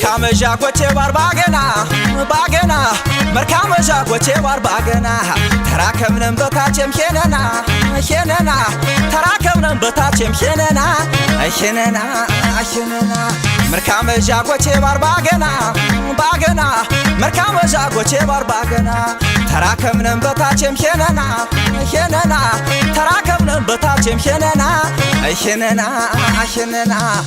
مركامجا كوتشي وارباغنا باغنا مركامجا كوتشي وارباغنا تراكمنا بتاچم خيننا خيننا تراكمنا بتاچم خيننا خيننا خيننا مركامجا كوتشي وارباغنا باغنا مركامجا كوتشي وارباغنا تراكمنا بتاچم خيننا خيننا تراكمنا بتاچم خيننا خيننا خيننا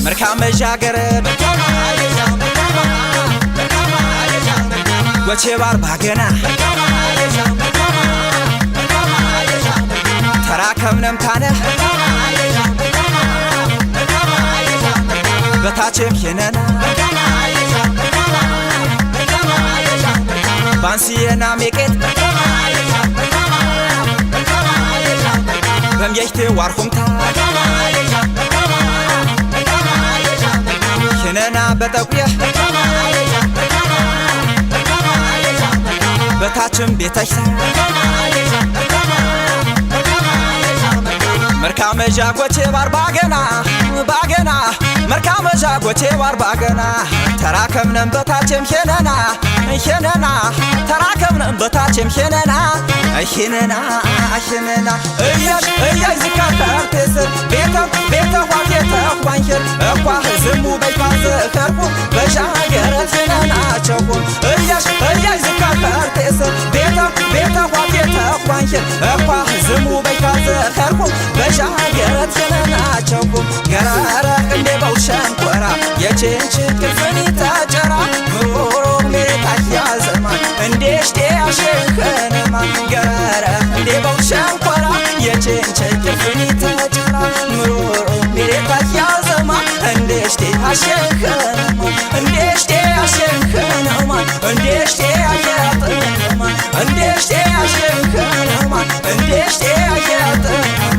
مركامجا قرب وچه بار باغنا تراكم نمتانه بتاچم خيننا بانسينا ميكت بميشتي وارخمتا خيننا بتوقيه بتاچم بيتشتا مركامجا كوتشي وارباغنا باغنا مركامجا كوتشي وارباغنا تراكمنا بتاچم خيننا خيننا تراكمنا بتاچم خيننا خيننا خيننا اياش زكاتس بيتا واجيتا وانشر اقوا زمو بيفاز خرفو بشاغرت خيننا چوكو اياش زكاتس بيتا واجيتا وانشر اقوا زمو بيفاز خرفو بشاغرت خيننا چوكو غرارا اندي بوشان قرا يچنچ كفني تاجرا مرورو ميتا يا زمان انديشتي عشان ما غرارا اندي بوشان قرا يچنچ كفني تاجرا مرورو ميتا يا زمان انديشتي عشان ما انديشتي عشان ما انديشتي عشان ما انديشتي عشان ما انديشتي عشان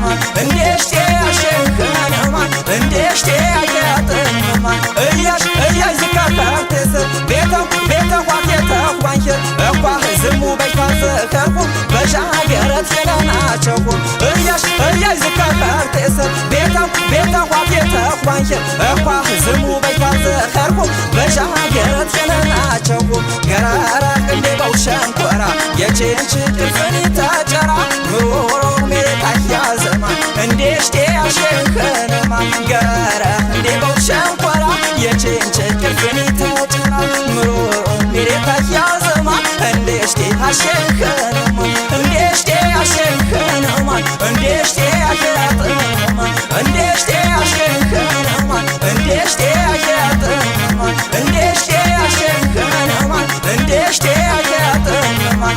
ما انديشتي عشان ما انديشتي عشان ما اياش زكاتس بيتا واجيتا وانشر اقوا زمو بيفاز خرفو بشاغرت خيننا چوكو اياش زكاتس بيتا واجيتا وانشر اقوا زمو بيفاز خرفو بشاغرت خيننا چوكو غرارا اندي بوشان قرا يچنچ كفني تاجرا مرورو ميتا يا زمان انديشتي عشان ما غرارا اندي بوشان قرا يچنچ كفني تاجرا مرورو ميتا يا زمان انديشتي عشان ما انديشتي عشان ما انديشتي عشان ما انديشتي عشان ما انديشتي عشان ما انديشتي عشان ما انديشتي عشان ما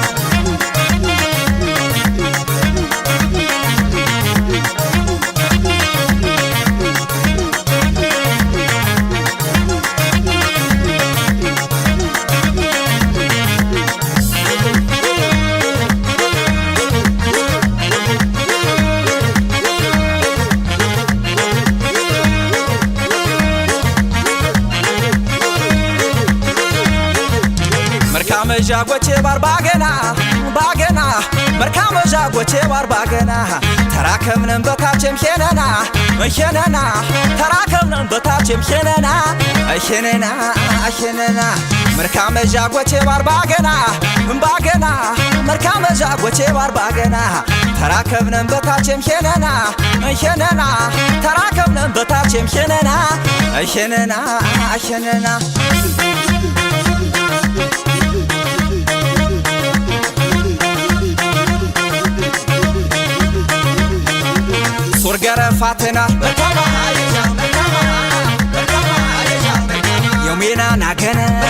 مركامجا كوتشي وارباغنا باغنا مركامجا كوتشي وارباغنا تراكمنا بتاچم خيننا خيننا تراكمنا بتاچم خيننا خيننا خيننا مركامجا كوتشي وارباغنا باغنا مركامجا كوتشي وارباغنا تراكمنا بتاچم خيننا خيننا تراكمنا بتاچم خيننا خيننا خيننا صرقر فاتنا يومينا ناقنا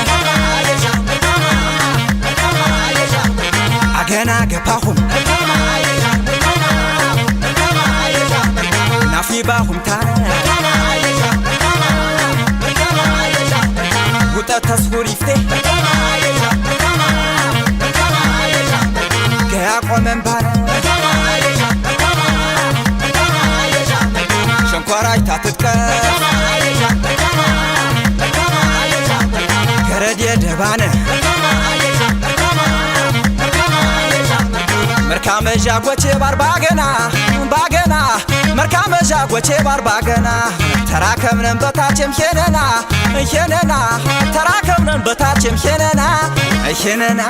أغانا قباهم نافي باهم تانا قطة تصوري فتح كياقو من بانا شنكوراي تاتتكا كردي دبانة መርካመዣ ጎቼ ባርባገና ባገና መርካመዣ ጎቼ ባርባገና ተራከብነን በታችም ሄነና ሄነና ተራከብነን በታችም ሄነና ሄነና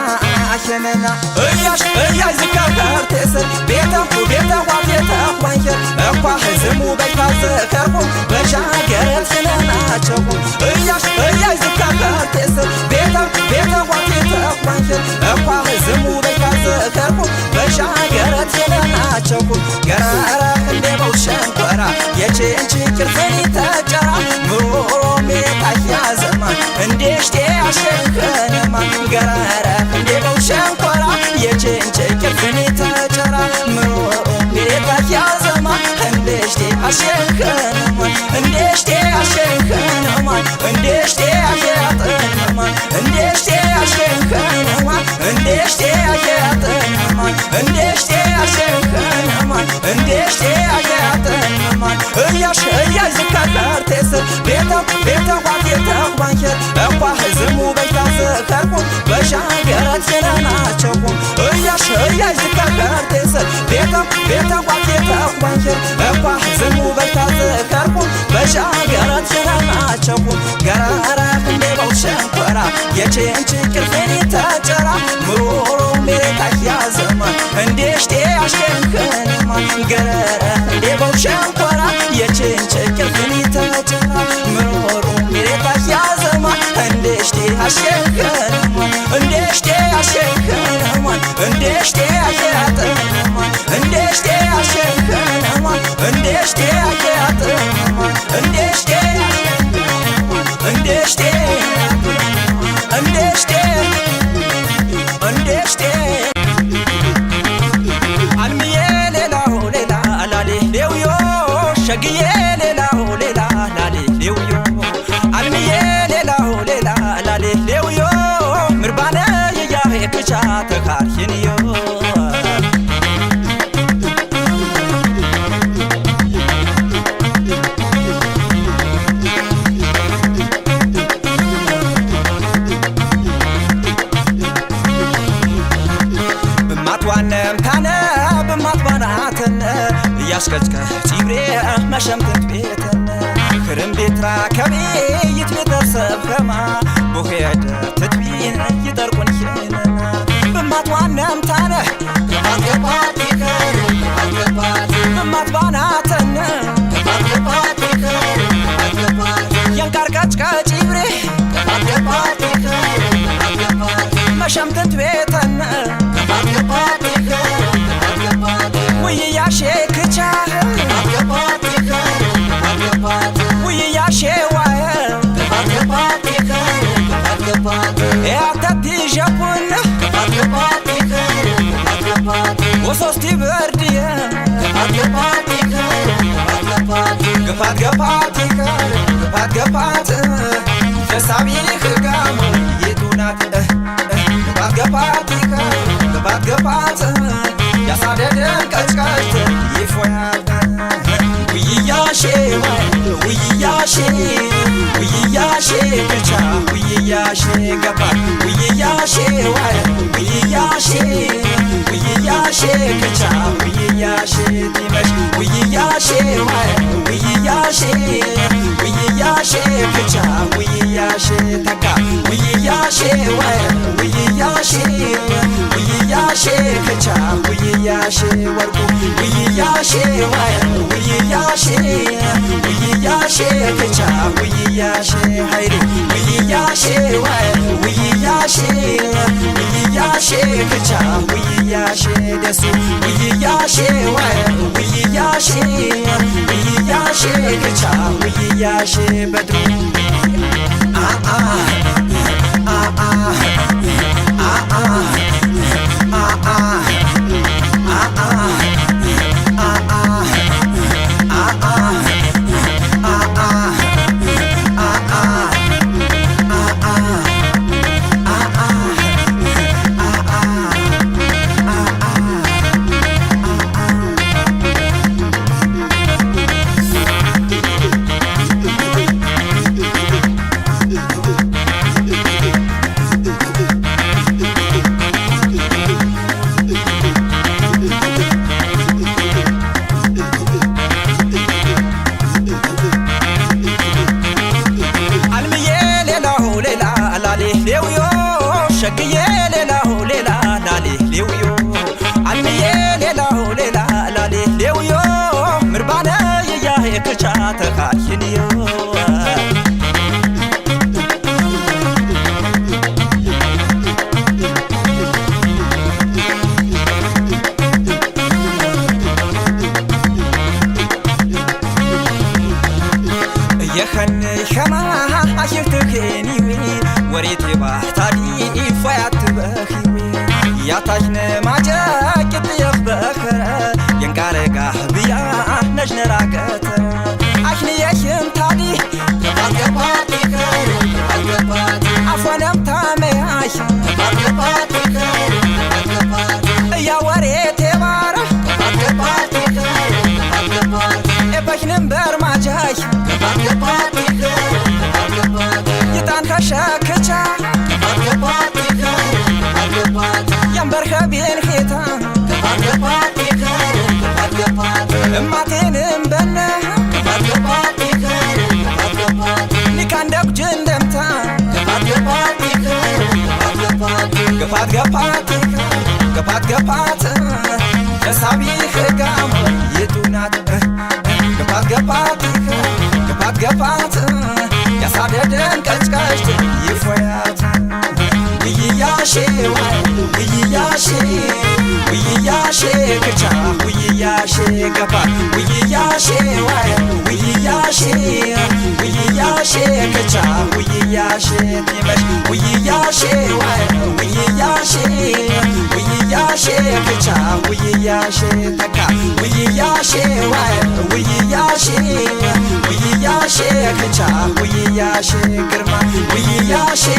ሄነና እያሽ እያሽ ዝካከር ተሰል ቤተሁ ቤተሁ ቤተሁ ባንከር እኳ ህዝሙ በይታዘከርኩ በሻገረት ሄነናቸው እያሽ እያሽ ዝካከር ተሰል ቤተሁ ቤተሁ ቤተሁ ባንከር እኳ ህዝሙ በይታዘከርኩ በሻገረት ሄነናቸው ገራራ እንደ በውሸንኮራ የቼንቺ ቅርፍኒ ተጨራ ምሮሜ ታያ ዘማን እንዴሽቴ አሸንከነማ ገራራ እንደ በውሸንኮራ የቼንቺ ቅርፍኒ ተጨራ ምሮሜ ታያ ዘማን እንዴሽቴ አሸንከነማ እንዴሽቴ አሸንከነማ እንዴሽቴ አሸያጠነማ እንዴሽቴ አሸንከነማ እንዴሽቴ አሸያጠነማ እንዴሽቴ አሸንከነማ እንዴሽቴ አሸያጠነማ እያሽ እያሽ ዝካከር ተሰል ቤተሁ ቤተሁ ቤተሁ ባንከር እኳ ህዝሙ በይታዘከርኩ በሻገረት ሄነናቸው እያሽ እያሽ ዝካከር ተሰል ቤተሁ ቤተሁ ቤተሁ ባንከር እኳ ህዝሙ በይታዘከርኩ በሻገረት ሄነናቸው ገራራ እንደ በውሸንኮራ የቼንቺ ቅርፍኒ ተጨራ ምሮሮ ሜሬታያ ዘማን እንዴሽቴ አሸንከነማ ገራራ እንደ በውሸንኮራ የቼንቺ ቅርፍኒ ተጨራ ምሮሮ ሜሬታያ ዘማን እንዴሽቴ አሸንከነማ እንዴሽቴ አሸንከነማ እንዴሽቴ አሸያጠነማ እንዴሽቴ አሸንከነማ እንዴሽቴ አሸያጠነማ እንዴሽቴ እንዴሽቴ እንዴሽቴ እንዴሽቴ አልምዬ ሌላሁ ሌላ ላሌ ሌውዮ ሸግዬ ሌላሁ ሌላ ላሌ ሌውዮ አልምዬ ሌላሁ ሌላ ላሌ ሌውዮ ምርባነ የያሄ ክቻ ተካርሂንዮ ዋነምታነ ብማትባናተነ እያስከዝከ ፂብሬ መሸምትት ቤተነ ክርም ቤትራ ከቤ ይትቤተሰብ ከማ ቦሄደ ትትቢን ይጠርቁን ሄነና ብማትዋነምታነ ገባት ይከር ብማትባናተነ ገባት ይከር የንቃርቃጭቃ ፂብሬ ገባት ይከር መሸምትት ቤተነ ውይያሼ ክቻ ውይያሼ ዋየ ያተቲ ዠቡን ወሶስቲ በርድየ ገፋት ገፋት ይከር ገፋት ገፋት ተሳቢ ህጋሙ የቱናት ገፋት ገፋት ይከር ገፋት ገፋት ያሳደደን ቀጭቀጭ ይፎያል ውይያሼ ውይያሼ ውይያሼ ክቻ ውይያሼ ገባት ውይያሼ ዋይ ውይያሼ ውይያሼ ክቻ ውይያሼ ቲመሽ ውይያሼ ዋይ ውይያሼ ውይያሼ ክቻ ውይያሼ ተካ ውይያሼ ዋይ ውይያሼ ውይያሼ ክቻ ውይያሼ ወርቁ ውይያሼ ዋይ ውይያሼ ውይያሼ ክቻ ውይያሼ ኃይሉ ውይያሼ ዋይ ውይያሼ ውይያሼ ክቻ ውይያሼ ደሱ ውይያሼ ዋይ ውይያሼ ውይያሼ ክቻ ውይያሼ በድሩ ሌላው ሌላ ላሌ ሌውዮ አልምዬ ሌላው ሌላ ላሌ ሌውዮ ምርባነ የያሄ ክቻ ተካሽንዮ يخن خما عشرتكني وريتي بحتالي فيات بخيوي يا تاجن ما جاك يخبخر ينقارق بيا نجن راقت عشني يشم تالي يباتي خير عفوا تامي عشان يباتي خير يا وريتي بارا يباتي خير بشنم بر ما جاش يتان خشاكچا ينبر خبين خيتان اماتينم بنا نكان دب جندمتان قفات قفات قفات يسابي خقام يتونات قفات قفات يا صاددن كشكش يفويات ويياشي ويياشي كچا ويياشي قفات ويياشي ويياشي كچا ويياشي تيمش ويياشي ويياشي كچا ويياشي تكا ويياشي ويياشي كچا ويياشي كرما ويياشي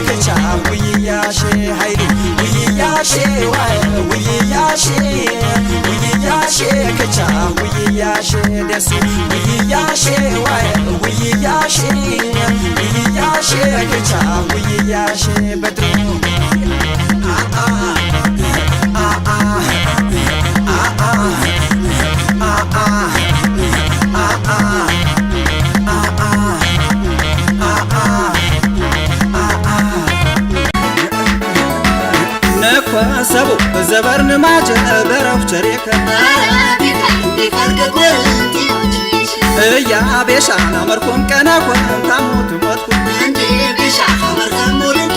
كچا ويياشي هايدي ويياشي كچا ويياشي دسو ويياشي كچا ويياشي بدرو سبو زبرن ماج برف شريك يا بيشا نمركم كنا كنت تموت موتكم بيشا خبركم مولد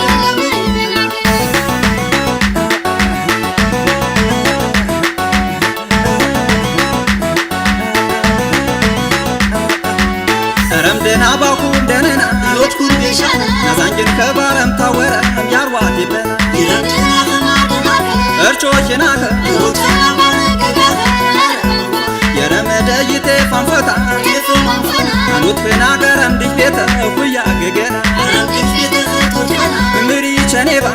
رمدنا باكو دننا يوتكم بيشانا نزانجن كبارم تاورا يارواتي بنا እርቾችናከ የረመደ ይቴፋንፈታ አኑት በናገረም ድቤተ ሁያ ገገና ምሪ ቸኔባ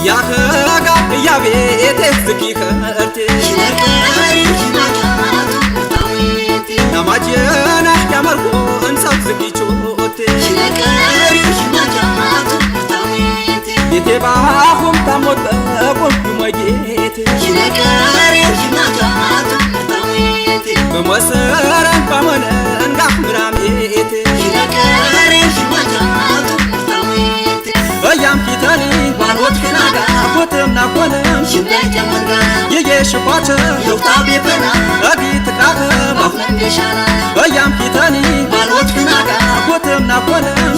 ያከጋ ያቤቴ ዝኪከ እርቴ ናማጀና ያመርኩ እንሳብ ዝኪቾቴ يتبعهم تموت بقول مجيت بمسرن بمنن قمراميت أيام كتاني بانوت فيناغا كتم نقولم يجيش باتر يوتابي بنا أبيت كاغم أيام كتاني بانوت فيناغا كتم نقولم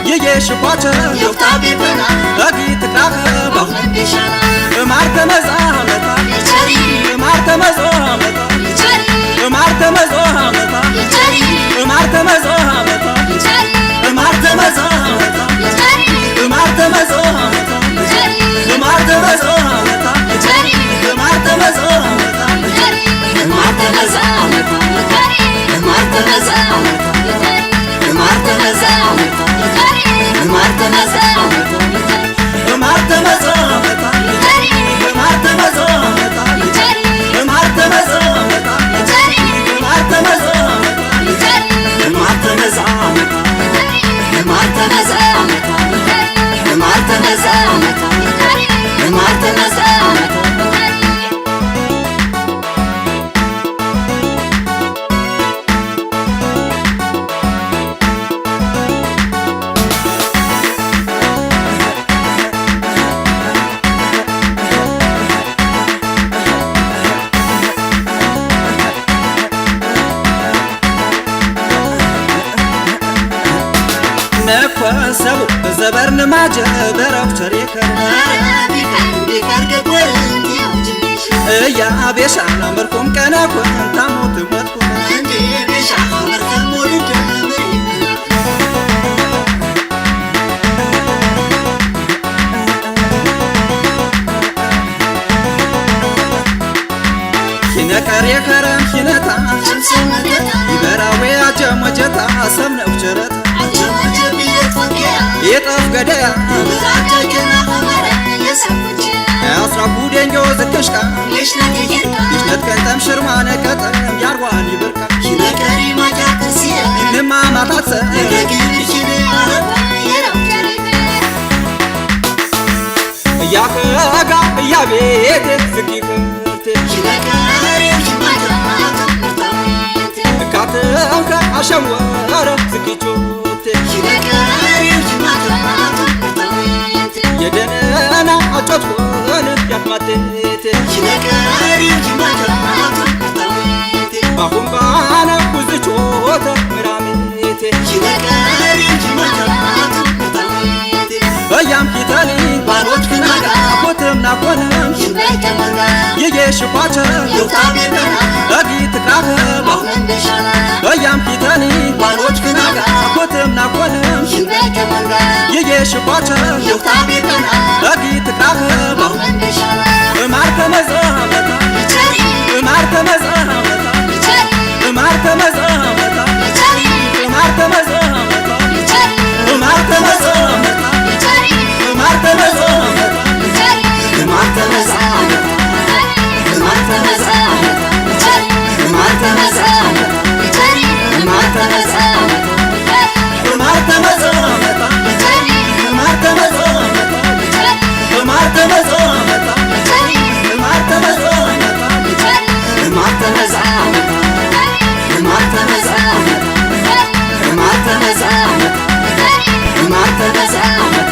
يجيش باتر يوتابي بنا أبيت كاغم مارت مزامتا مارت مزامتا مارت مزامتا مارت مزامتا مارت مزامتا مارت مزامتا مارت مزامتا مارت مزامتا مارت مزامتا مارت مزامتا مارت مزامتا مارت مزامتا مارت مزامتا مارت مزامتا مارت مزامتا مارت مزامتا مارت مزامتا مارت مزامتا مارت مزامتا ኮሰቡ ዘበርን ማጀበረው ቸሪከር እያ ቤሻና ምርኩም ቀናኩን ታሞት ወጥኩ እንዴ ቤሻ ምርኩም ወልደ ኪነቀር የከረም ኪነታ ይበራዌ አጀመጀታ ሰምነው ቸረታ የጠፍ ገደያ አስራ ጉደኞ ዝክሽካ ይሽነት ቀንተም ሽርማነ ቀጠም ያርዋን ይብርካ ንማ ማታትሰ እያከጋ እያቤት ዝኪክርት እካትምከ አሸወረ ዝኪቾት የደነና አጮት ሆን ያትማቴት ባሁምባነ ኩዝቾተ ምራሜት በያም ኪታሊ ባሮች ክናጋ ኮትምና ኮነም የየሽኳቸ በጊት ቃኸ በያም ኪታሊ ባሮች ክናጋ ኮትምና ኮነም የየሽኳቸ በጊት ቃኸ እማርተ መዝአመታ እማርተ መዝአመታ እማርተ መዝአመታ እማርተ መዝአመታ እማርተ መዝአመታ እማርተ መዝአመታ እማርተ መዝአመታ እማርተ መዝአመታ እማርተ መዝአመታ እማርተ መዝአመታ እማርተ መዝአመታ እማርተ መዝአመታ እማርተ መዝአመታ እማርተ መዝአመታ እማርተ መዝአመታ እማርተ መዝአመታ እማርተ መዝአመታ እማርተ መዝአመታ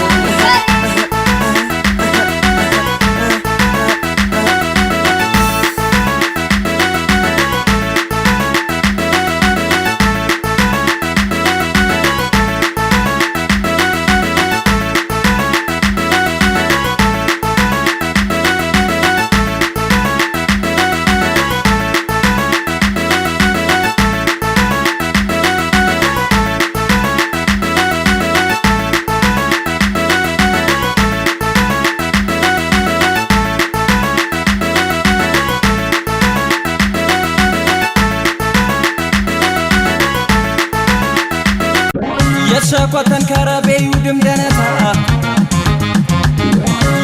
የሸኮተን ከረቤዩ ድምደነታ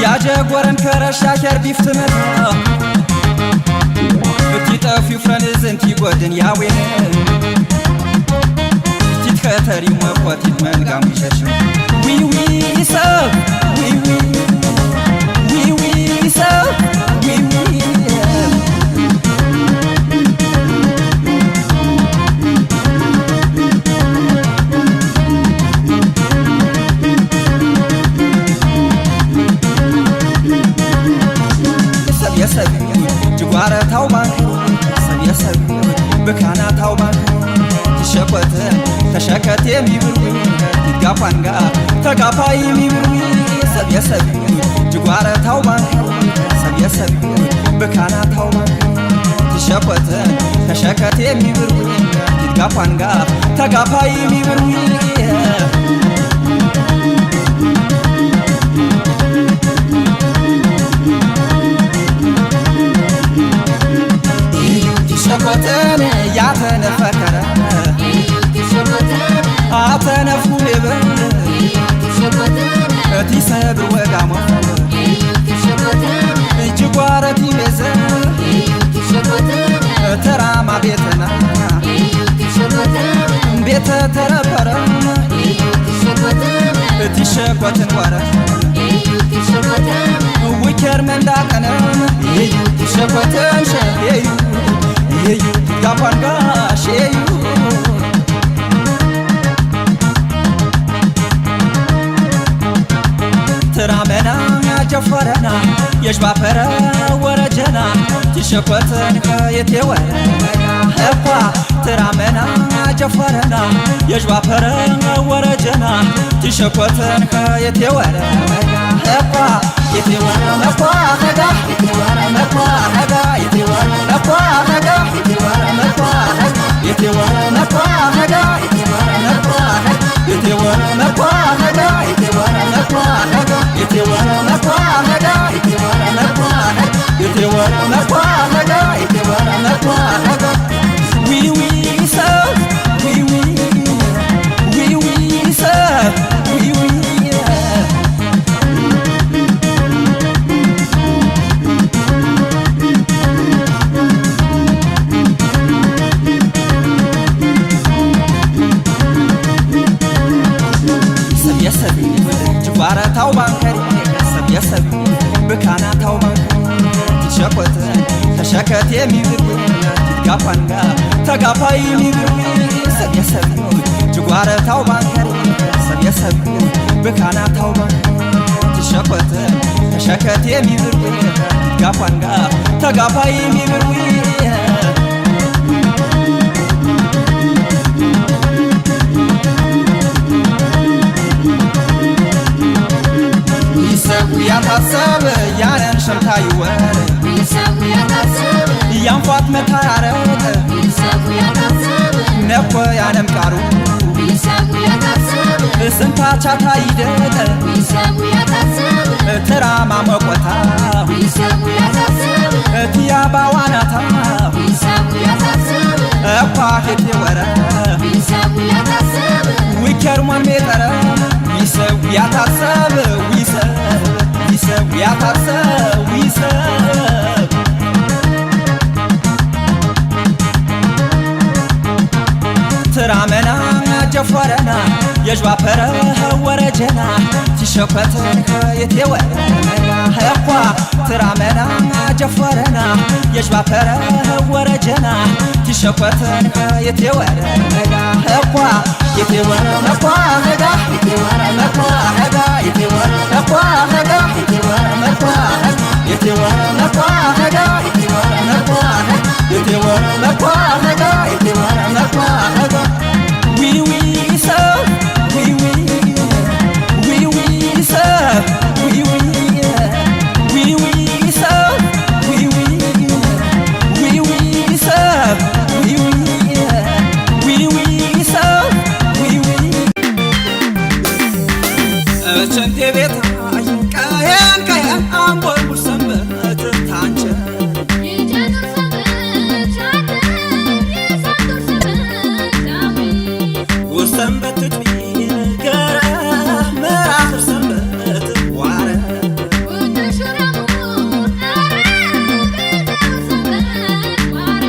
ያጀጎረን ከረሻከር ቢፍትመታ ብትጠፊው ፍረንዝንቲ ጎድን ያዌን ትትከተሪ መቆቲት መንጋም ይሸሽም ዊዊ ሰብ ዊዊ ዊዊ ሰብ ዊዊ ጅጓረታው ባንክ ሰብየሰብ ብካናታው ባንክ ትሸቆተ ተሸከት የሚብርዊ ትጋፋንጋ ተጋፋይ የሚብርዊ ሰብየሰብ ጅጓረታው ባንክ ሰብየሰብ ብካናታው ባንክ ትሸቆተ ተሸከት የሚብርዊ ትጋፋንጋ ተጋፋይ የሚብርዊ ሸኮተን ያተነፈከረ አተነፉ ይብል እቲሰብር ወጋሞ እጅጓረት ይቤዘ ተራማ ቤተና ቤተ ተረፈረ እቲሸኮትን ወረ ውኬር መንዳቀነ ሸኮተን ሸዩ የዩ ጋፋንጋሽ የዩ ትራመና ያጀፈረና የሽባፈረ ወረጀና ትሸኮተን ከየቴወረ እኳ ትራመና ያጀፈረና የሽባፈረ ወረጀ ወረጀና ትሸኮተን ከየቴወረ ነኳ የቴወረ ነኳ ኸጋ የቴወረ ነኳ ኸጋ የቴወረ ነኳ ኸጋ የቴወረ ነኳ የቴወረ ነኳ ኸጋ የቴወረ ነኳ የቴወረ ነኳ ኸጋ የቴወረ ነኳ ኸጋ የቴወረ ነኳ ኸጋ የቴወረ ነኳ የቴወረ ነኳ ኸጋ የቴወረ ነኳ ኸጋ ዊ ሰው ጅጓረታው ባንከሪ ሰብየሰብ ብካናታው ባንከሪ ትሸኮት ተሸከት የሚብር ትጋፋንጋ ተጋፋይ የሚብር ሰብየሰብ ጅጓረታው ባንከሪ ሰብየሰብ ብካናታው ባንከሪ ትሸኮት ተሸከት የሚብር ትጋፋንጋ ተጋፋይ የሚብር ያታሰብ ያረን ሸምታ ይወር ይሰው ያታሰብ ያንፋት መታረቅ ይሰው ያታሰብ ነኮ ያለም ቃሩ ይሰው ያታሰብ ስንታቻታ ይደለ ይሰው ያታሰብ ትራማ መቆታ ይሰው ያታሰብ እትያ ባዋናታ ይሰው ያታሰብ አኳ ሄቴ ወረ ይሰው ያታሰብ ወከርማን ሜጠረ ይሰው ያታሰብ ይሰው ያታሰብ ይሰው ትራመና ጀፈረና የጅዋፈረ ወረጀና ትሸኮተን ከየቴወረ ነኳ ትራመና ጀፈረና የጅዋፈረ ወረጀና ትሸኮተን ከየቴወረ ነኳ የቴወረ ነኳ ኸጋ የቴወረ ነኳ ኸጋ የቴወረ ነኳ ኸጋ የቴወረ ነኳ የቴወረ ነኳ ኸጋ የቴወረ ነኳ የቴወረ ነኳ ኸጋ የቴወረ ነኳ ኸጋ ዊ ሰው ቸንቴ ቤት ቀየን ቀየን አንቦል ሙሰንበት ታንቸ ይጀኑር ሰንበት ይሳቱር ሰንበት ውሰንበት ትጥቢ ገረ መራር ሰንበት ዋረ ወንደሽራሙ ሰንበት ዋረ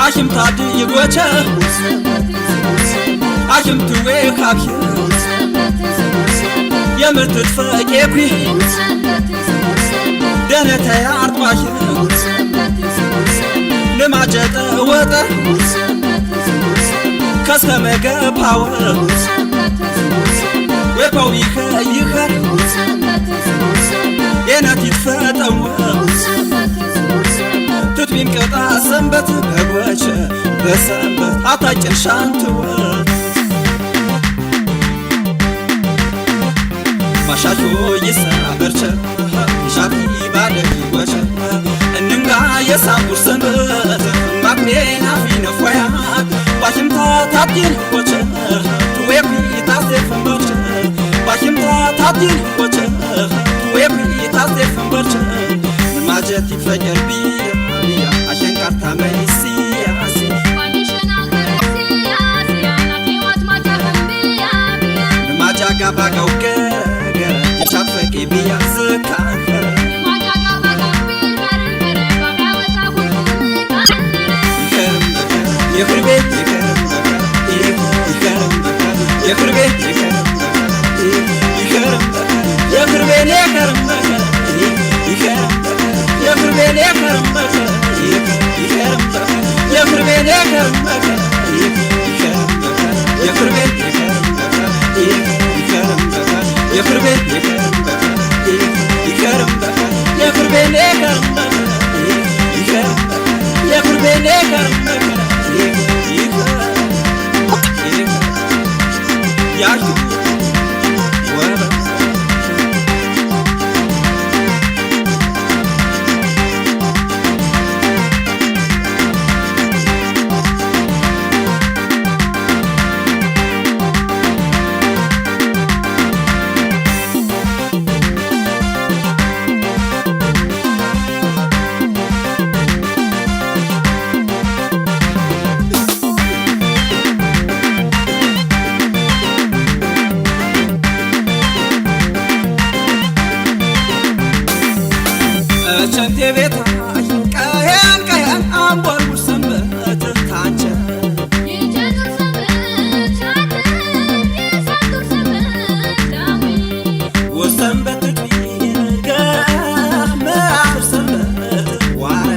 አሽም ታድ ይጎቸ አሽም ትዌ ካብሽ የምርት ትፈቄኩ ደነተ አርጧሽ ለማጀጠ ወጠ ከሰመገባው ወጣው ይኸር የናት ይፈጠው ትጥቢም ቀጣ ሰንበት በጎቸ በሰንበት አታጭን ሻንትወ ማሻሾ ይሰበርቸ ሻቲ ባደግ ወቸ እንንጋ የሳቡር ሰንበት ማክኔና ፊነፎያ ባሽምታ ታብዲን ወቸ ትዌኩ ታስቴፍን በርቸ ባሽምታ ታብዲን ወቸ ትዌኩ ታስቴፍን በርቸ ማጀት ይፈጀር ቢያ አሸንካርታ መይሲያሲ ዋኒሽና ከሲያሲ ናቲዋት ማጃከምቢያ ማጃጋ ባጋው ገረ የሻፈቂ ቢያ ዝካ ማጃጋ ባጋው ቢር ባጋወታ ሁሉ የፍርቤ የፍርቤ የፍርቤ ያዩ ወበ ቸንቴ ቤታ ቀያን ቀያን አምቦር ሰንበት ታንቸ ወሰንበት ገመራር ሰንበት ዋረ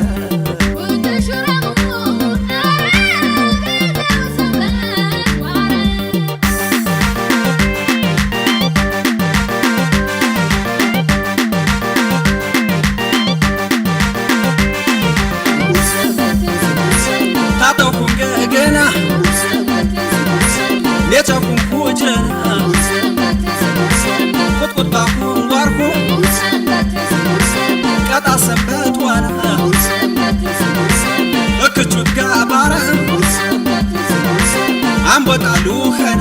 ገና ሌተኩም ኩጀና ቁጥቁጥ ባኩን ዋርኩ ቀጣ ሰንበት ዋና እክቹት ጋባረ አንቦጣሉ ኸና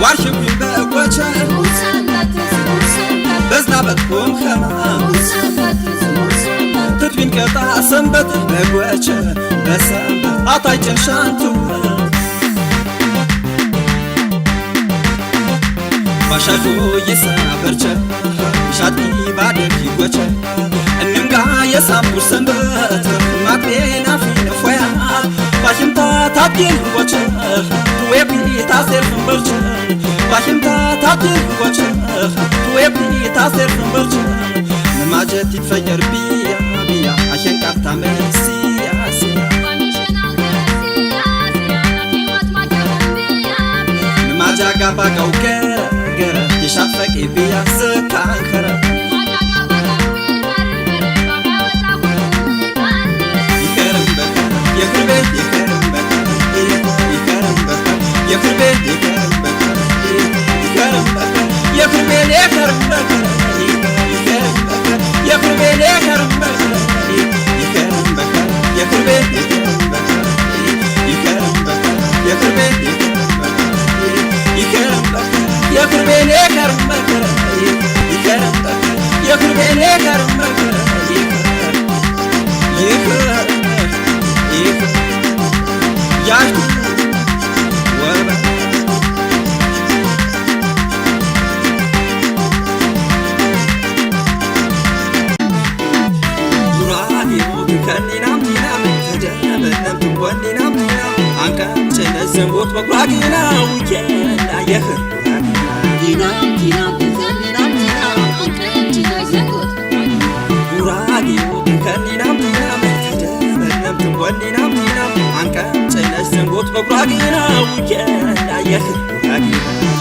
ዋርሽኩኝ በጎቸ በዝና በጥኩም ኸማ ትትቢን ቀጣ ሰንበት በጎቸ በሰንበት አታይጨን ሻንቱ ባሻሹ የሳበርቸ ሻቲ ባደግ ይጎቸ እንምጋ የሳምቡር ሰንበት ማጥቤና ፊነፎያ ባሽምታ ታብጌን ጎቸ ትዌቢ ታሴር ፍንበርቸ ባሽምታ ታብጌን ጎቸ ትዌቢ ታሴር ፍንበርቸ ንማጀት ይትፈየር ቢያ ቢያ አሸንቃርታ መሲያ ሲያ ንማጃጋ ባጋው ገረ ገረ የሻፈቂ ቢያ ስካንከረ ይከረም በከረ የክርቤ ይከረም በከረ ይከረም በከረ የክርቤ ይከረም በከረ ይከረም በከረ የክርቤ ይከረም በከረ ይከረም በከረ የክርቤ ይከረም በከረ ይከረም በከረ የክርቤ ይከረም በከረ ይከረም በከረ የክርቤ ይከረም በከረ ይከረም በከረ የክርቤ ይከረም በከረ ይከረም በከረ የክርቤ ይከረም በከረ ይከረም ያዩ ወበ ከኒናም ቲናም ተጀበለም ወኒናም ቲናም አንቀም ቸነዘንቦት በጉራጌና ውኬና የኽር ቲናም ቲናም ከኒናም ቲናም አንቀም ቸነዘንቦት ጉራጌው ከኒናም ቲናም ተጀበለም ወኒናም ቲናም አንቀም ቸነዘንቦት በጉራጌና ውኬና የኽር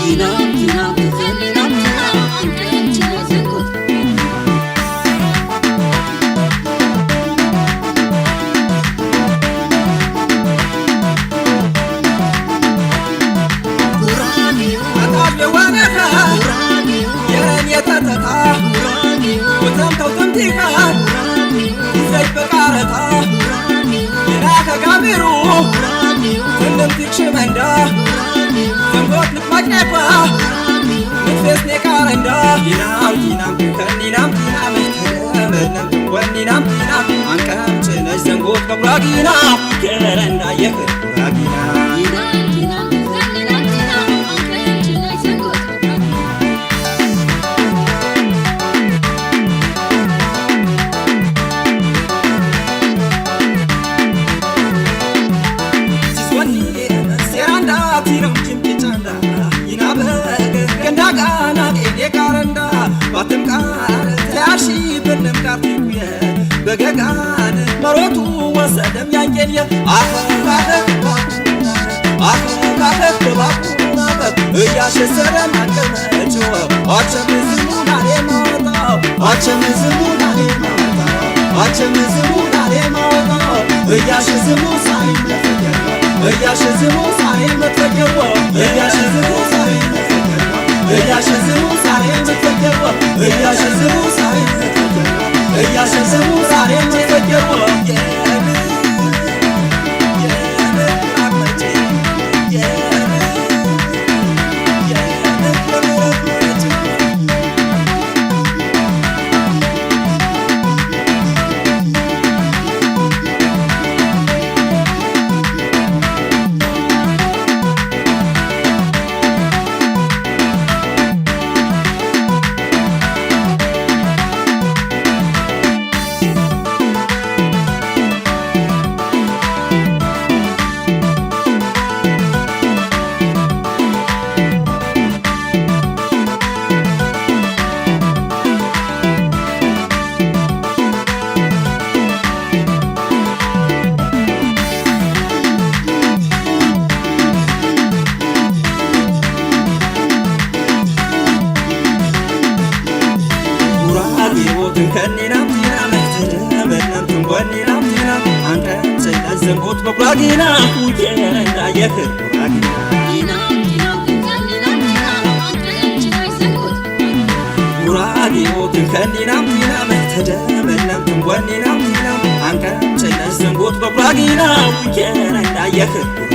ቲናም ቲናም ከኒናም ቲናም አንቀም ቸነዘንቦት ሽመንዳ ዘንጎት ልትማቅነባ ምትፌስኔ ካረንዳ ይናም ቲናም ከኒናም ቲናም ተደመለም ወኒናም ቲናም አንቀም ጭነሽ ዘንጎት በጉራጊና ከረንዳ የኽር ጉራጊና ይናም ቲናም ከኒናም ቲናም አንቀም ጭነሽ ዘንጎት በገጋን መሮቱ ወሰደም ያንቄልየ አፈራረክ አፈራረክ በባቁናበት እያሸሰረ ማቀመጭው አቸምዝሙና የማወጣው አቸምዝሙና የማወጣው አቸምዝሙና የማወጣው እያሸዝሙ ሳይለፈየው እያሸዝሙ ዛሬ መትፈገርዎ እያሸዝሙ ዛሬ መትፈገርዎ እያሸዝሙ ዛሬ መትፈገርዎ እያሸዝሙ ዛሬ መትፈገርዎ እያሸዝሙ ዛሬ መትፈገርዎ كنينا بتينا محتاجة بدنا تنبنينا بتينا عنك سيد الزنبوت بقراقينا وجينا يخر قراقي وكن كنينا بتينا محتاجة بدنا تنبنينا بتينا عنك سيد الزنبوت بقراقينا وجينا يخر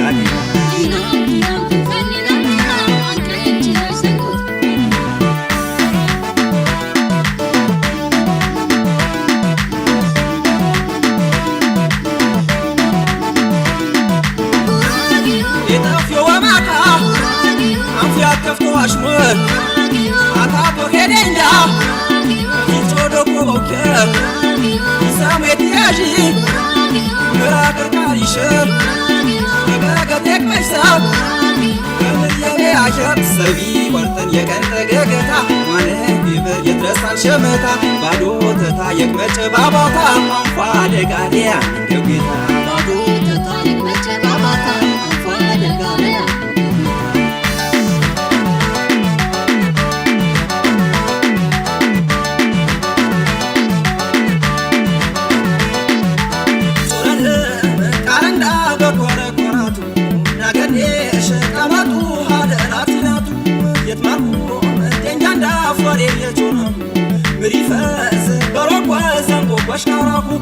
أشمر أتابو هدينجا يتودو كوكب سامت ياجي مراقر كاريشر مراقتك ميساب كمل يلي عشر سبي ورطن يكن تقاقتا مانه بيبر يترسال شمتا بادو تتا يكمج باباتا أنفالك عليا كوكتا بادو تتا يكمج باباتا أنفالك عليا واشكركم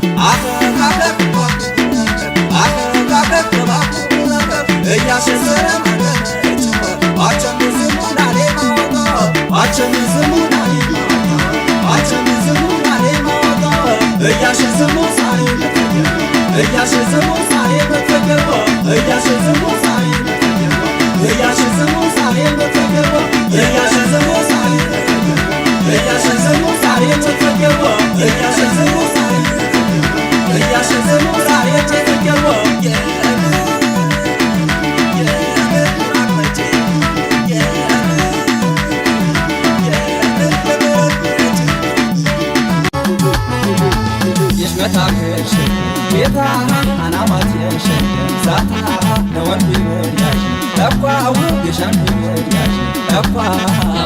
يا سلام عشان يزمون علينا عشان يزمون علينا عشان يزمون علينا يا شزمون صايم يا شزمون صايم تفكروا يا شزمون صايم يا شزمون صايم تفكروا يا شزمون صايم يا شزمون صايم تفكروا يا شزمون صايم يا شزمون صايم تفكروا متاكش بيتها انا ما تيش ذاتها نور بيرياش ابقى وجشان بيرياش ابقى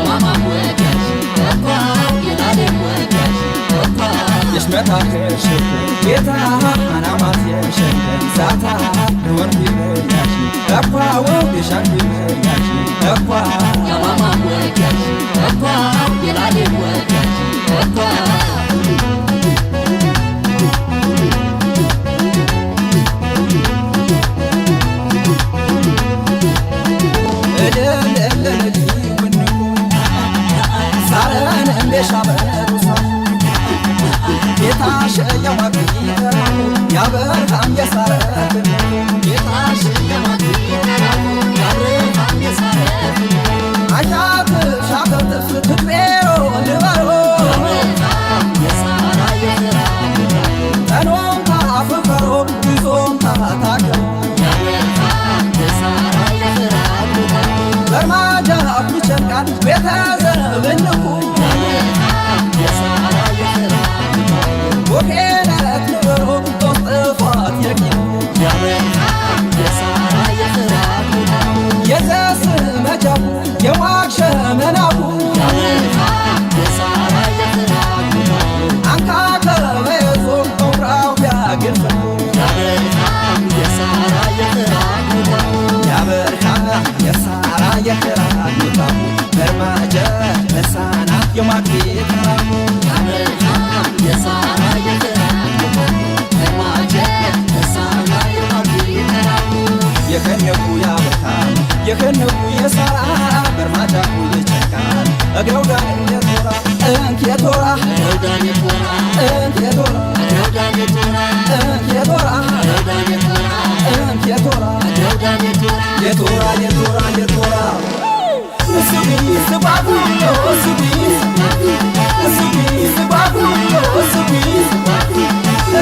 ماما وجاش ابقى ينادي وجاش ابقى يش متاكش بيتها انا ما تيش ذاتها نور بيرياش ابقى وجشان بيرياش ابقى ماما وجاش ابقى ينادي وجاش ابقى የማግኘት አብርሃም የሳራ የፍራሙ በማጀ የሳራ የማግኘት የከነኩ የአብርሃም የከነኩ የሳራ በርማጃኩ የቸካል እግረው ዳን የቶራ የቶራ ረውዳን የቶራ የቶራ ረውዳን የቶራ የቶራ የቶራ ረውዳን የቶራ የቶራ የቶራ የቶራ እሱቢ ስባቡ እሱቢ እሱቢ ስባቡ እሱቢ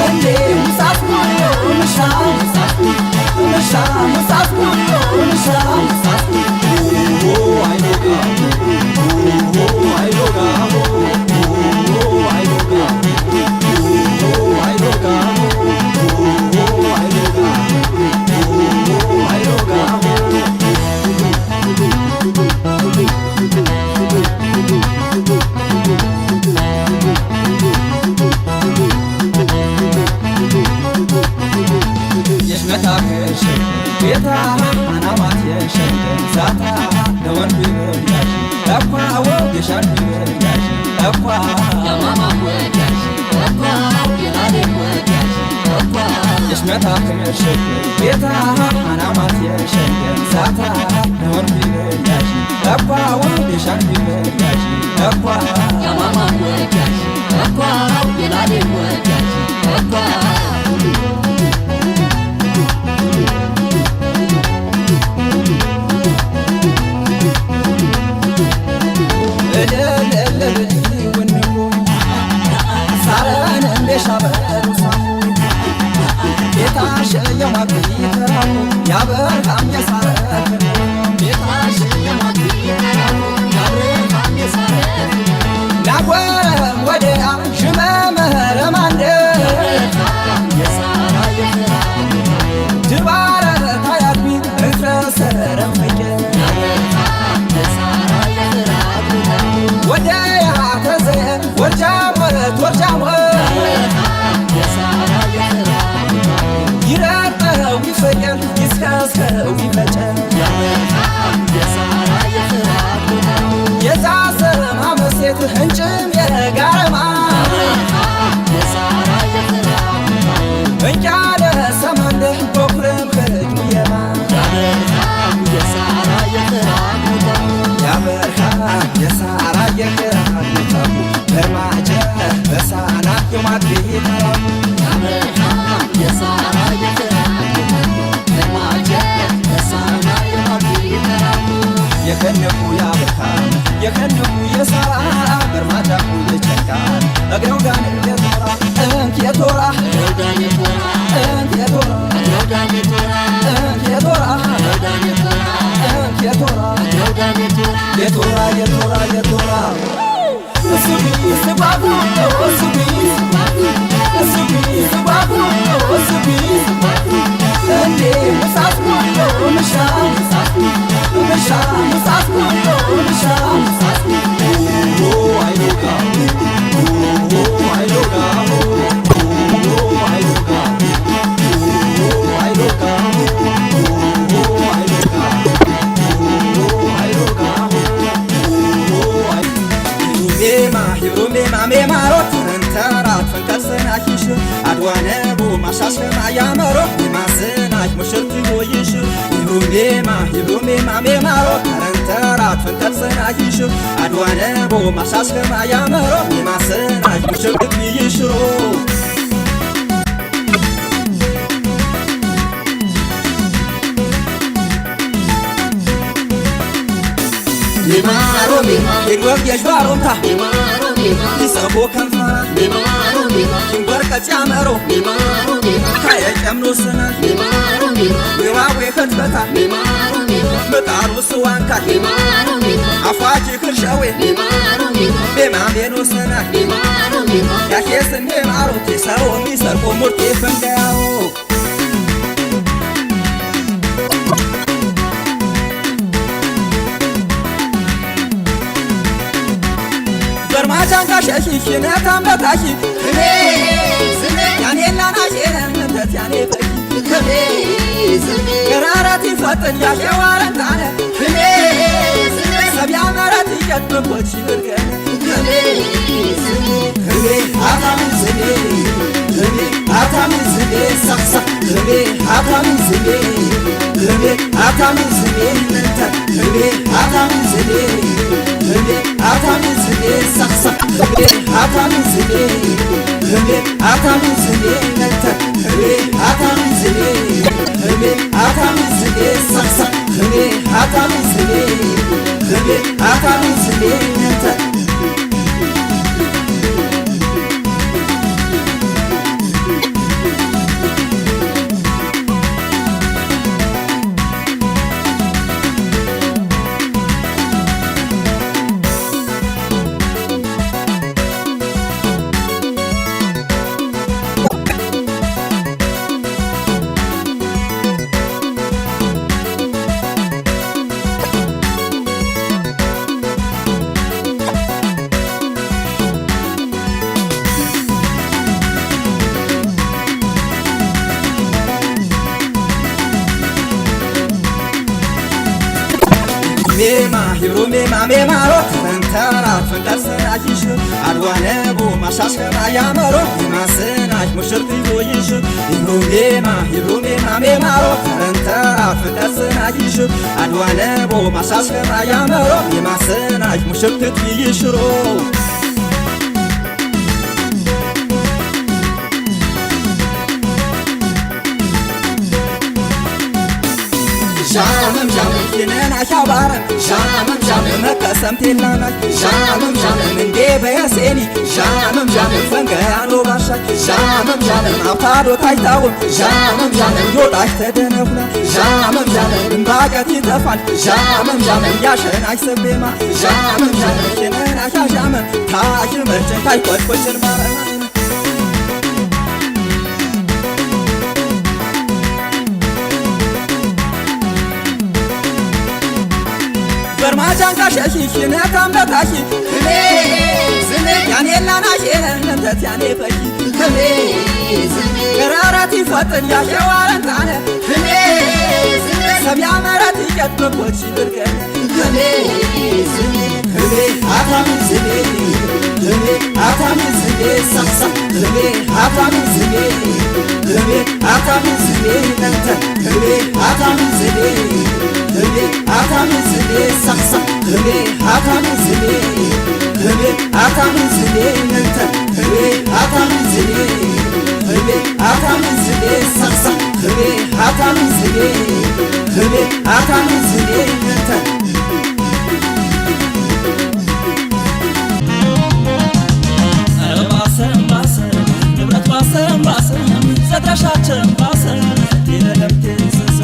እንዴ ሙሳት ምሻ ምሻ ሙሳት ምሻ አይሎጋ አይሎጋ ቤታ አናማት የሸንገን ዛታ ለወንድ ብርያሽ እኳ ወጌሻን ብርያሽ እኳ ለማማ ወጃሽ እኳ የላሌ ወጃሽ እኳ የሽመታ ክምርሽክ ቤታ አናማት የሸንገን ዛታ ለወንድ ብርያሽ እኳ ወጌሻን ብርያሽ እኳ ለማማ ወጃሽ እኳ የላሌ ወጃሽ እኳ የአብርሃም የሳራ ቤታሽ የማግኘት የአብርሃም የሳራ ናጓረም ወዲያ ሽመመረ ማንደ የሳራ የፍራሙ ድባረ ታያቢ እንፍረሰረ ፈጀ የሳራ የፍራሙ ወደያ ተዘየ ወርጃሞት ወርጃሞት የሳራ የፍራሙ ይረጠው ይፈየል ይስከስከው ይፈጨል የሳራ የፍራሙ የዛሰማ መሴት ህንጭም የጋረማ የሳራ የፍራሙ እንጃለ ሰማንደ በኩርም ህጅሙ የማ የሳራ የፍራሙ የአብርሃም የሳራ የግራኙታሙ በርማጀ በሳና የማግኘት የአብርሃም የሳራ የፍራሙ በማጀ በሳና የማግኘት የከነኩ የአብርሃም የከነኩ የሳራ በርማጃኩ የቸካል እግረው ዳን የቶራ የቶራ ረውዳን የቶራ የቶራ ረውዳን የቶራ የቶራ ረውዳን የቶራ የቶራ ረውዳን የቶራ የቶራ የቶራ የቶራ እሱቢ ስባቡ እሱቢ እሱቢ ስባቡ እሱቢ እንዴ ሙሳት ምሻ ምሻ ሙሳት ምሻ አይሎጋ አይሎጋ ሜማሮት ተንተራት ፈንከልሰናኪሽ አድዋነቡ ማሻሸማ ያመሮ ማስናሽ ሙሽርቲ ሆይሽ ይብሩሜማ ሜማሮት ተንተራት ፈንከልሰናኪሽ አድዋነቡ ማሻሸማ ያመሮ ማስናሽ ሙሽርቲ ይሽሮ ሜማሮ ሜማ ይግወግ የሽባሮምታ ሜማሮ ሜማ ይሰቦ ከንፈራ ሜማሮ ሜማ ወርቀት ያመሮ ሜማሮ ሜማ ካየጨምኖ ስናል ሜማሮ ሜማ ዌዋዌ ከትበታ ሜማሮ ሜማ ምጣሩ ስዋንካ ሜማሮ ሜማ አፏጅ ክርሸዌ ሜማሮ ሜማ ቤማሜኖ ስናል ሜማሮ ሜማ ያኬስን ሜማሮቴ ሰው የሚሰርቆ ሙርቴ ፈንጋያው በርማጃን ካሸሺ ሽነታም በታሺ ክኔ ዝኔ ያኔና ናሼነምነት ያኔ ፈቂ ክኔ ዝኔ ገራራት ይፈጥን ያሸዋረንታነ ክኔ ዝኔ ሰብያ መረት ይቀጥብቦች ይብርገነ ክኔ ዝሜ ዝሜ ህቤ አታምን ዝሜ ህቤ አታምን ዝሜ ሳክሳ ህቤ አታምን ዝሜ ህቤ አታምን ዝሜ ነንተ ህቤ አታምን ዝሜ ህቤ አታምን ዝሜ ሳክሳ ህቤ አታምን ዝሜ ህቤ አታምን ዝሜ ነንተ ህቤ አታምን ዝሜ ህቤ አታምን ዝሜ ሳክሳ ህቤ አታምን ዝሜ ህቤ አታምን ዝሜ ነንተ ሜማ ሂሩሜ ማሜማሮ ተንተራት ፈንደርሰናይሽ አድዋነቡ ማሻሽከራ ያመሮ የማስናሽ ሙሽርት ይዞይሽ ሂሩሜማ ሂሩሜ ማሜማሮ ተንተራት ፈንደርሰናይሽ አድዋነቡ ማሻሽከራ ያመሮ የማስናሽ ሙሽርት ይይሽሮ ሻመም ሻመም ይነና ሻባረ ሻመም ሻመም መከሰም ቴላና ሻመም ሻመም እንዴ በያሴኒ ሻመም ሻመም ፈንገያኖ ባሻ ሻመም ሻመም አውታዶ ታይታው ሻመም ሻመም ዮዳሽ ተደነፍና ሻመም ሻመም እንባቀት ይተፋል ሻመም ሻመም ያሸናሽ ሰቤማ ሻመም ሻመም ይነና ሻሻመም ታሽ መርጨን ታይቆጭቆጭን ማረ በርማጃን ካሸሺ ሽነታም ለታሺ ዝሜ ዝሜ ያኔላናሽ ነንተት ያኔ ፈሺ ዝሜ ዝሜ ገራራት ይፈጥን ያሸዋረንታነ ዝሜ ዝሜ ሰብያ መረት ይቀት በቦች ይድርገነ ዝሜ ዝሜ ህቤ አታምን ዝሜ ህቤ አታምን ዝሜ ሳክሳ ህቤ አታምን ዝሜ ህቤ አታምን ዝሜ ነንተ ህቤ አታምን ዝሜ ህቤ አታምን ዝሜ ሳክሳ ህቤ አታምን ዝሜ ህቤ አታምን ዝሜ ነንተ ህቤ አታምን ዝሜ ህቤ አታምን ዝሜ ሳክሳ ህቤ አታምን ዝሜ ህቤ አታምን ዝሜ ነንተ ዘድራሻችን ባሰ የለምቴ ስሰ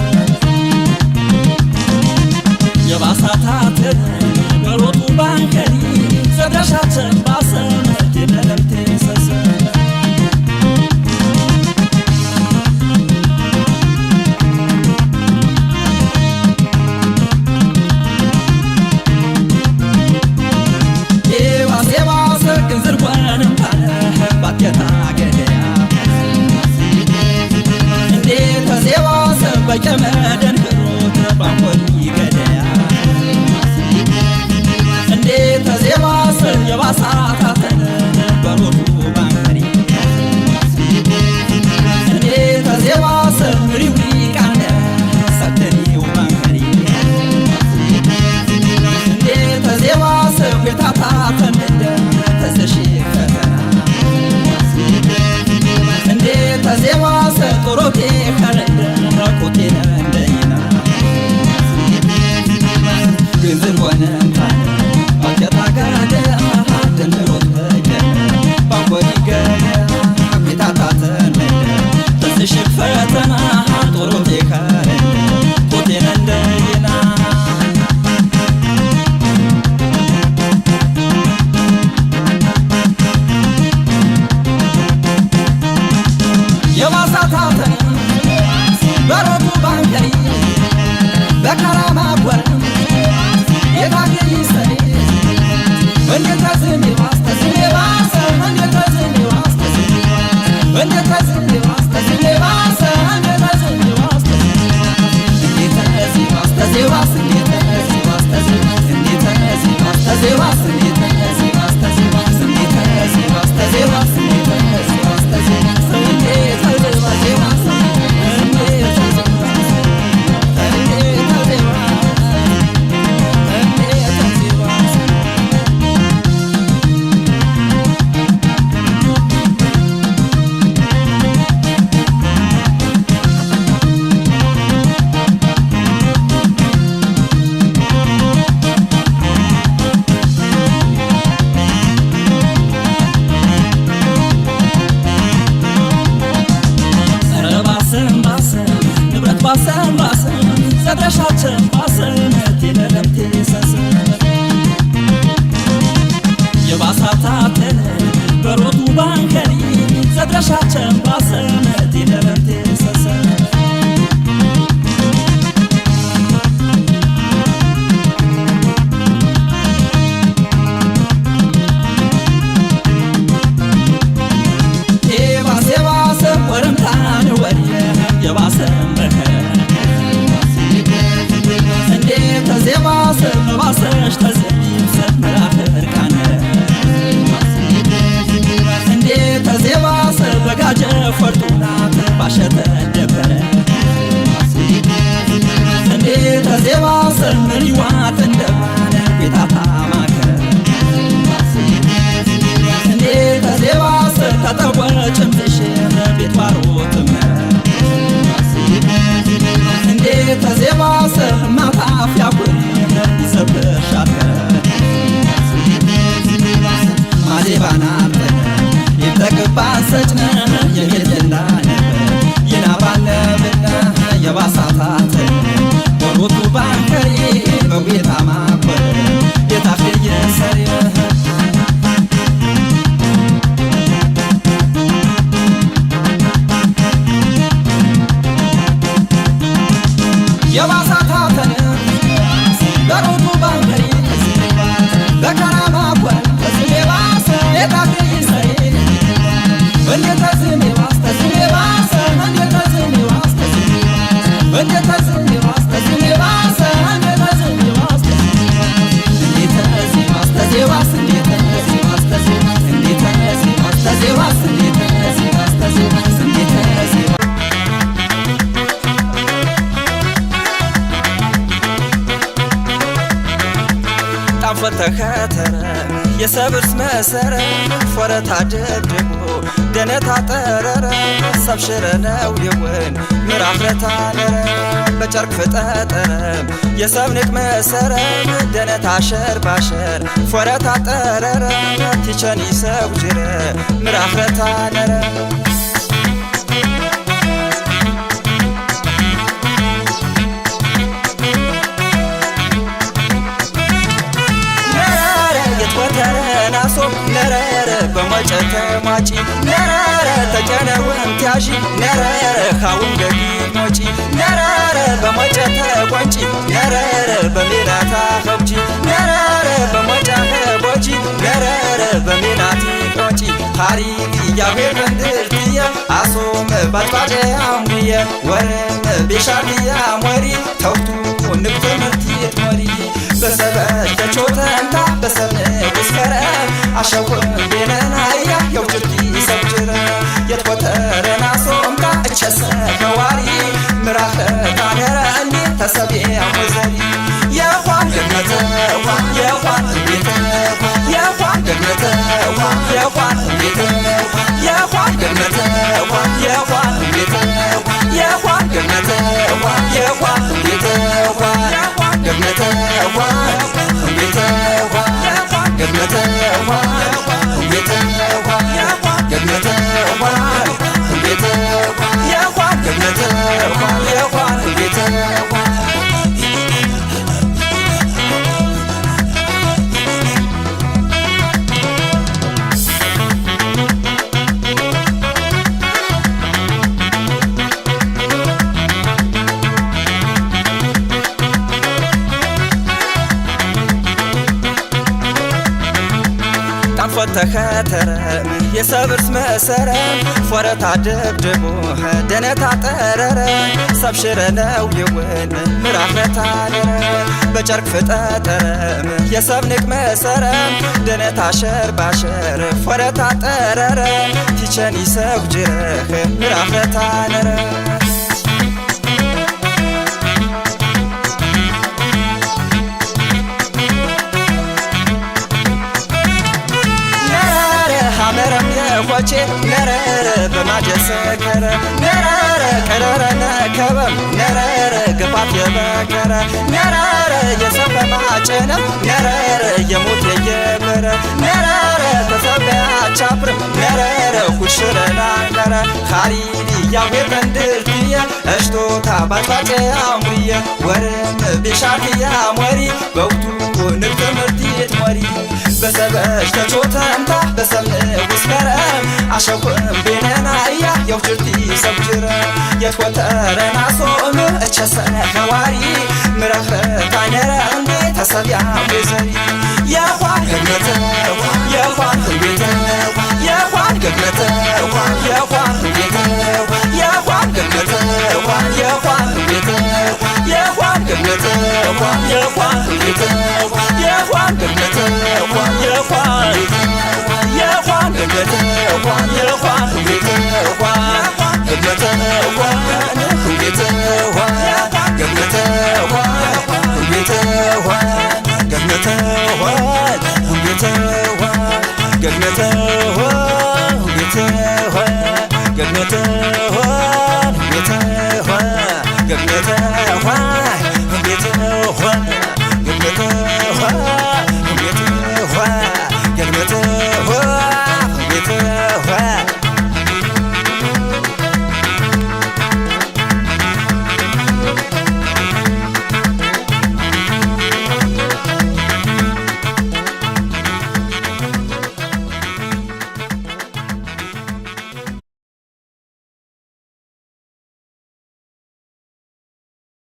የባሳታትን በሮቱ ባንከሪ ዘድራሻችን ባሰ የለምቴ ስሰ የባሴባሰ ግንዝርጓንም ታነ ባትየታ ገደያ ተዜባሰ በጨመደን ክሮት ባንኮኒ ገደያ እንዴ ተዜባሰ የባሳታተን በሮቱ ባንከሪ እንዴ ተዜባሰ ሪዊ ቃነ ሰተኒው ባንከሪ እንዴ ተዜባሰ ቤታታተን እንደ ተዘሽፈተና እንዴ ተዜባሰ ጦሮቴ ከረንደ ኮቴ ነንደይና ግንዝር ወነንታነ አጀታ ገደ ደንሮት በጀ ባንኮኒ ገደ ቤታታተን መንደ ተዝሽፈተና ጦሮቴ ከረንደ ኮቴ ነንደይና የባሳታተን በሮቱ ባንከሪ በከራማ ጓር የታገኝ ሰኔ እንደተዝኔ ዋስተዝኔ ባሰ እንደተዝኔ ዋስተዝኔ እንደተዝኔ ዋስተዝኔ ባሰ እንደተዝኔ ዋስተዝኔ እንደተዝኔ ዋስተዝኔ ዋስ እንደተዝኔ ዋስተዝኔ እንደተዝኔ ዋስተዝኔ ዋስ እንደተዝኔ ዋስተዝኔ መሰሪ የባሳታተን በሮቱ ባንከሪ በከራማ ወን ተዝሜባሰ የታገይ ሰሪ እንዴት ተዝሜባስ ተዝሜባሰ እንዴት ተዝሜባስ እንዴት ተዝሜባስ ተዝሜባሰ እንዴት ተዝሜባስ እንዴት ተዝሜባስ ተዝሜባስ እንዴት ተዝሜባስ ተዝሜባስ እንዴት ተዝሜባስ ተዝሜባስ እንዴት ተዝሜባስ ተዝሜባስ እንዴት ተዝሜባስ ጣፈተከተረ የሰብርስ መሰረ ፎረታ ደብድቦ ደነታ ጠረረ ሰብሽረ ነው የወን ምራፍረታ ነረ በጨርቅ ፍጠጠረም የሰብንቅ መሰረ ደነታ ሸር ባሸር ፎረታ ጠረረ ቲቸን ይሰው ጅረ ምራፍረታ ነረ ነረረ በመጨተ ማጪ ነረረ ተጨነውን ቲያሺ ነረረ ካውን ገዲ ሞጪ ነረረ በመጨተ ቆንጪ ነረረ በሜናታ ኸብጂ ነረረ በመጫኸ ቦጂ ነረረ በሜናቲ ቆንጪ ታሪክ ያቤር መንድርትየ አሶም ባጥባጨ አሙየ ወረም ቤሻርያ ሞሪ ተውቱ ንብተ ምርቲት ሞሪ በሰበሽ ተቾተንታ በሰብነ ውስከረ አሸውም ቤነናያ የውጭርቲ ሰብጅረ የትቆተረና ሶምታ እቸሰ ከዋሪ ምራኸ ታነረ እንዲ ተሰቢያ ሞዘሪ የኳን ገነተ የኳን ቤተ የኳን ገነተ የኳን ቤተ የኳን ገነተ የኳን ቤተ የኳን ገነተ የኳን ቤተ ገነተ ቤተ ገነተ ቤተ ገነተ ቤተ የኳን ገነተ የኳን ቤተ ጣፈተከተረ የሰብርስ መሰረ ፎረታ ደብድቦ ደነታ ጠረረ ሰብሽረ ነው የወን ምራፍረታ ነረ በጨርቅ ፍጠጠረም የሰብንቅ መሰረ ደነታ ሸር ባሸር ፎረታ ጠረረ ቲቸን ይሰው ጅረህ ምራፍረታ ነረ ሆቼ ነረረ በማጀሰከረ ነረረ ቀረረ ነከበም ነረረ ግባት የበከረ ነረረ የሰበ ማጨነ ነረረ የሞት የየበረ ነረረ ተሰበያ ቻፕር ነረረ ኩሽረና ነረ ካሪዲ ያዌር መንድርትየ እሽቶታ ባጥባጨ አሙየ ወረም ቤሻርትያ ሞሪ በውቱ ንግተ ምርቲት ሞሪ በሰበሽ ተቾተምታ በሰምነ ውስከረ አሸውም ቤነናያ የውጭርቲ ሰብጅረ የትቆተረና ሶም እቸሰነ ከዋሪ ምረኽረታ ነረ እንዴ ተሰቢያ ወዘሪ የኳን ገነተ የኳን ቤተ የኳን ገነተ የኳን ቤተ የኳን ገነተ የኳን ቤተ የኳን ገነተ የኳን ቤተ የኳን ገነተ የኳን የኳን ገነተ የኳን ቤተ ገነተ ቤተ ገነተ ቤተ ገነተ ቤተ ገነተ ቤተ ገነተ